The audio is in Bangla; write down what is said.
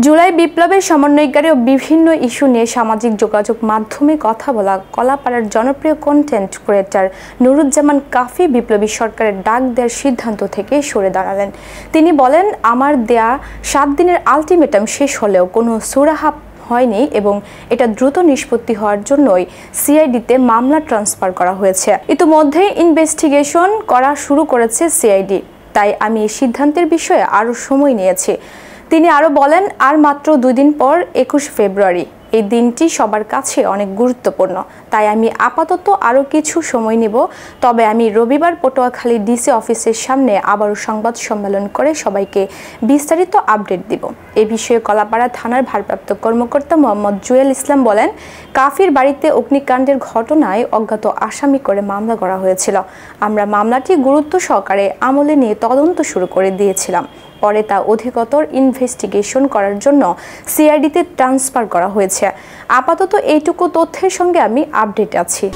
জুলাই বিপ্লবের সমন্বয়কারী ও বিভিন্ন ইস্যু নিয়ে সামাজিক যোগাযোগ মাধ্যমে কথা বলা কলাপাড়ার জনপ্রিয় কন্টেন্ট ক্রিয়েটর নুরুজ্জামান কাফি বিপ্লবী সরকারের ডাক দেওয়ার সিদ্ধান্ত থেকে সরে দাঁড়ালেন। তিনি বলেন, আমার দেয়া 7 দিনের আলটিমেটাম শেষ হলেও কোনো সুরাহা হয়নি এবং এটা দ্রুত নিষ্পত্তি হওয়ার জন্যই সিআইডিতে মামলা ট্রান্সফার করা হয়েছে। ইতিমধ্যে ইনভেস্টিগেশন করা শুরু করেছে সিআইডি, তাই আমি এই সিদ্ধান্তের বিষয়ে আরও সময় নিয়েছি। তিনি আরও বলেন, আর মাত্র 2 দিন পর 21 ফেব্রুয়ারি, এই দিনটি সবার কাছে অনেক গুরুত্বপূর্ণ, তাই আমি আপাতত আরও কিছু সময় নেব। তবে আমি রবিবার পটুয়াখালী ডিসি অফিসের সামনে আবারও সংবাদ সম্মেলন করে সবাইকে বিস্তারিত আপডেট দিব। এ বিষয়ে কলাপাড়া থানার ভারপ্রাপ্ত কর্মকর্তা মোহাম্মদ জুয়েল ইসলাম বলেন, কাফির বাড়িতে অগ্নিকাণ্ডের ঘটনায় অজ্ঞাত আসামি করে মামলা করা হয়েছিল। আমরা মামলাটি গুরুত্ব সহকারে আমলে নিয়ে তদন্ত শুরু করে দিয়েছিলাম। পরে তা অধিকতর ইনভেস্টিগেশন করার জন্য সিআইডিতে ট্রান্সফার করা হয়েছে। আপাতত এইটুকু তথ্যের সঙ্গে আমি আপডেট আছি।